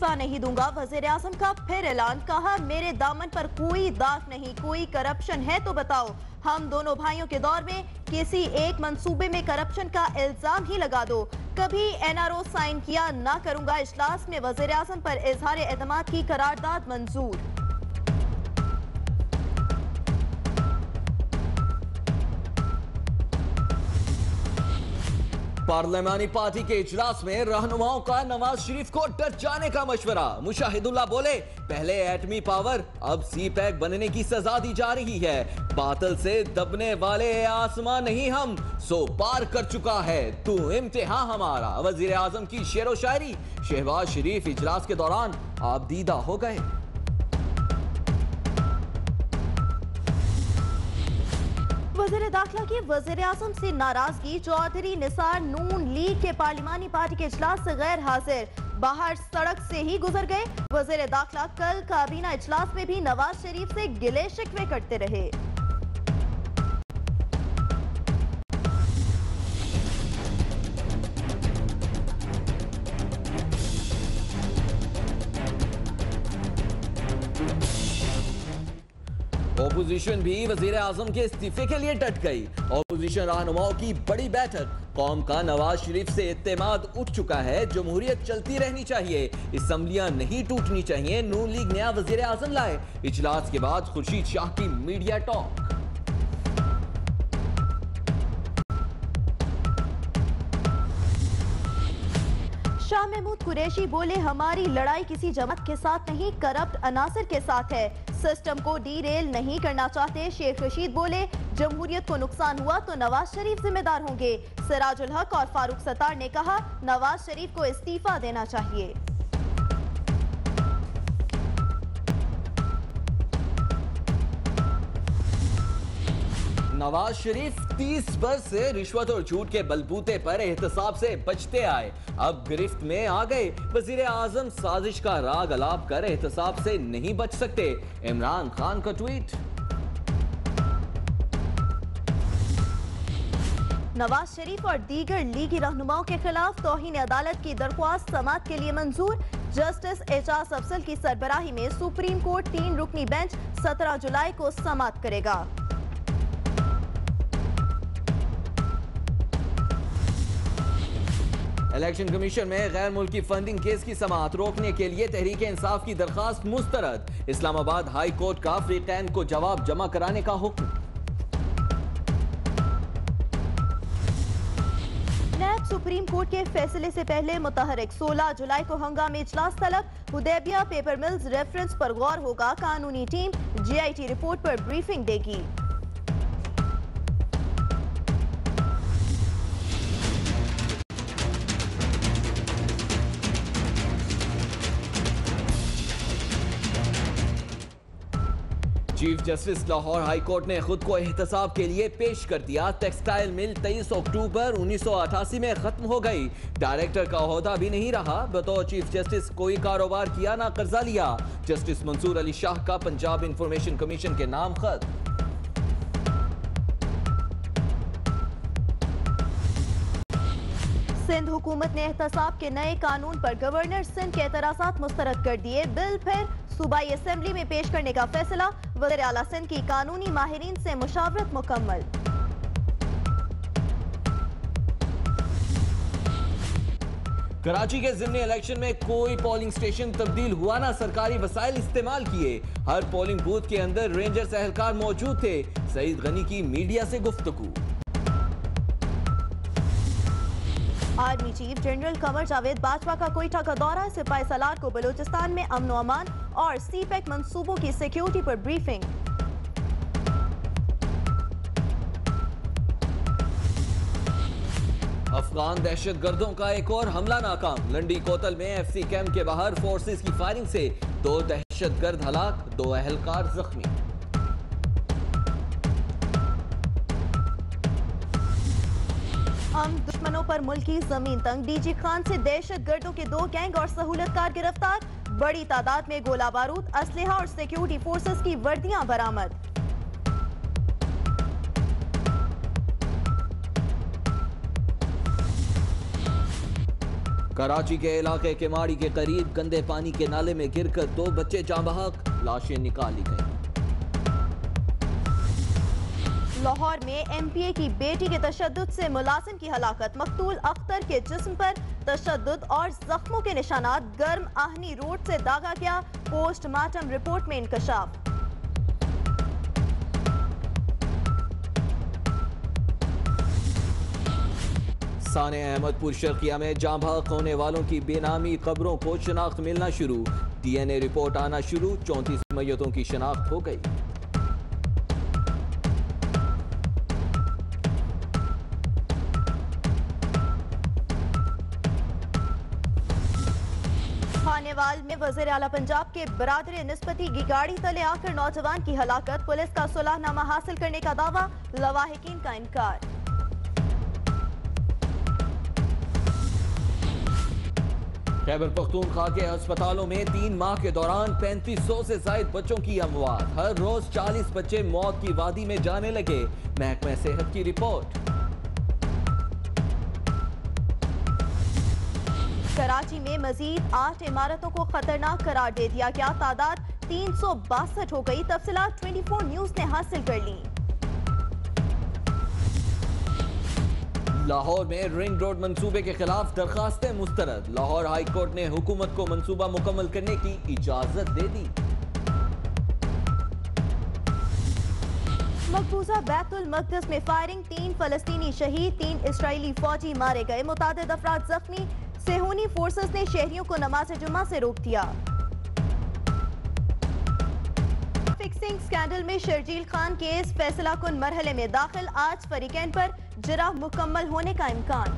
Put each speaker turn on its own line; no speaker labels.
इस्तीफा नहीं दूंगा। वजीर आजम का फिर ऐलान, कहा मेरे दामन पर कोई दाग नहीं, कोई करप्शन है तो बताओ। हम दोनों भाइयों के दौर में किसी एक मंसूबे में करप्शन का इल्जाम ही लगा दो, कभी एनआरओ साइन किया ना करूंगा। इजलास में वजीर आजम पर इजहार एतमाद की करारदाद मंजूर।
पार्लियामानी पार्टी के इजलास में रहनुमाओं का नवाज शरीफ को डर जाने का मशवरा। मुशाहिदुल्लाह बोले, पहले एटमी पावर, अब सी पैक बनने की सजा दी जा रही है। बादल से दबने वाले आसमान नहीं हम, सो पार कर चुका है तू इम्तिहान हमारा। वजीर आजम की शेरो शायरी। शहबाज शरीफ इजलास के दौरान आबदीदा हो गए।
वज़ीर दाखिला की वज़ीर आज़म से नाराजगी। चौधरी निसार नून लीग के पार्लिमानी पार्टी के इजलास से गैर हाजिर, बाहर सड़क से ही गुजर गए। वज़ीर दाखिला कल काबीना इजलास में भी नवाज शरीफ से गिले शिकवे करते रहे।
ऑपोजिशन भी वजीर आजम के इस्तीफे के लिए डट गई। ऑपोजिशन रहनुमाओं की बड़ी बैठक। कौम का नवाज शरीफ से इत्तेमाद उठ चुका है, जमहूरियत चलती रहनी चाहिए, असम्बलियां नहीं टूटनी चाहिए। नून लीग नया वजीर आजम लाए। इजलास के बाद खुर्शीद शाह की मीडिया टॉक।
शाह महमूद कुरैशी बोले, हमारी लड़ाई किसी जमात के साथ नहीं, करप्ट अनासर के साथ है, सिस्टम को डीरेल नहीं करना चाहते। शेख रशीद बोले, जमहूरियत को नुकसान हुआ तो नवाज शरीफ जिम्मेदार होंगे। सिराजुल हक और फारूक सत्तार ने कहा, नवाज शरीफ को इस्तीफा देना चाहिए।
नवाज शरीफ 30 बरस से रिश्वत और झूठ के बलबूते पर एहतसाब से बचते आए, अब गिरफ्त में आ गए। वजीर आजम साजिश का राग अलाप कर एहतसाब से नहीं बच सकते। इमरान खान का ट्वीट।
नवाज शरीफ और दीगर लीगी रहनुमाओं के खिलाफ तौहीन अदालत की दरख्वास्त समाअत के लिए मंजूर। जस्टिस एजाज अफजल की सरबराही में सुप्रीम कोर्ट 3 रुकनी बेंच 17 जुलाई को समाअत करेगा।
इलेक्शन कमीशन में गैर मुल्की फंडिंग केस की समाअत रोकने के लिए तहरीक इंसाफ की दरखास्त मुस्तरद। इस्लामाबाद हाई कोर्ट का फ्रीकैन को जवाब जमा कराने का हुक्म।
नैब सुप्रीम कोर्ट के फैसले से पहले मुतहरिक 16 जुलाई को हंगामी इजलास तलब। हुदैबिया पेपर मिल्स रेफरेंस पर गौर होगा। कानूनी टीम GIT रिपोर्ट पर ब्रीफिंग देगी।
Chief justice Lahore high court ने खुद को एहतसाब के लिए पेश कर दिया। टेक्सटाइल मिल 23 अक्टूबर 1988 में खत्म हो गई। डायरेक्टर का ओहदा भी नहीं रहा। बतौर चीफ जस्टिस कोई कारोबार किया ना कर्जा लिया। जस्टिस मंसूर अली शाह का पंजाब इंफॉर्मेशन कमीशन के नाम खत।
सिंध हुकूमत ने एहतसाब के नए कानून पर गवर्नर सिंध के एतराज़ात मुस्तरद कर दिए। बिल फिर सूबाई असेंबली में पेश करने का फैसला। वज़ीर आला सिंध की कानूनी माहिरीन से मुशावरत मुकम्मल।
कराची के ज़िमनी इलेक्शन में कोई पोलिंग स्टेशन तब्दील हुआ ना, सरकारी वसाइल इस्तेमाल किए। हर पोलिंग बूथ के अंदर रेंजर्स एहलकार मौजूद थे। सईद गनी की मीडिया से गुफ्तगू।
Army chief general Qamar Javed Bajwa का कोयटा का दौरा। सिपाही सलार को बलूचिस्तान में अमन अमान और CPEC मंसूबों की सिक्योरिटी पर ब्रीफिंग।
अफगान दहशतगर्दों का एक और हमला नाकाम। लंडी कोतल में FC कैंप के बाहर फोर्सेस की फायरिंग से 2 दहशतगर्द हलाक, 2 एहलकार जख्मी।
हम दुश्मनों पर मुल्की जमीन तंग। DG खान से दहशतगर्दों के 2 गैंग और सहूलतकार गिरफ्तार। बड़ी तादाद में गोला बारूद, असलहा और सिक्योरिटी फोर्सेस की वर्दियां बरामद।
कराची के इलाके केमाड़ी के करीब गंदे पानी के नाले में गिरकर 2 बच्चे जाँ बहक, लाशें निकाली गई।
लाहौर में एमपीए की बेटी के तशद्दुद से मुलाजिम की हलाकत। मकतूल अख्तर के जिस्म पर तशद्दुद और जख्मों के निशानात। गर्म आहनी रोड से दागा गया। पोस्टमार्टम रिपोर्ट में इंकशाफ।
साने अहमदपुर शर्किया में जाँ बहक होने वालों की बेनामी कब्रों को शनाख्त मिलना शुरू। डीएनए रिपोर्ट आना शुरू। 34 मैयतों की शनाख्त हो गई।
खानेवाल में वज़ीर आला पंजाब के बरादर निस्बती की गाड़ी तले आकर नौजवान की हलाकत। पुलिस का सुलहनामा हासिल करने का दावा, लवाहिकीन का इनकार।
खैबर पख्तूनख्वा के अस्पतालों में 3 माह के दौरान 3500 से ज्यादा बच्चों की अमवात। हर रोज 40 बच्चे मौत की वादी में जाने लगे। महकमा सेहत की रिपोर्ट।
कराची में मजीद 8 इमारतों को खतरनाक करार दे दिया गया। तादाद 362 हो गई। तफसीलात 24 न्यूज ने हासिल कर ली।
लाहौर में रिंग रोड मंसूबे के खिलाफ दरखास्तें मुस्तरद। लाहौर हाई कोर्ट ने हुकूमत को मंसूबा मुकम्मल करने की इजाजत दे दी।
मकबूजा बैतुल मक़दस में फायरिंग। 3 फलस्तीनी शहीद, 3 इस्राएली फौजी मारे गए। मुतादिद अफराद जख्मी। सेहूनी फोर्सेस ने शहरियों को नमाज जुम्मा से रोक दिया। फिक्सिंग स्कैंडल में शर्जील खान केस फैसला कुन मरहले में दाखिल। आज फरीकैन पर जरा मुकम्मल होने का इम्कान।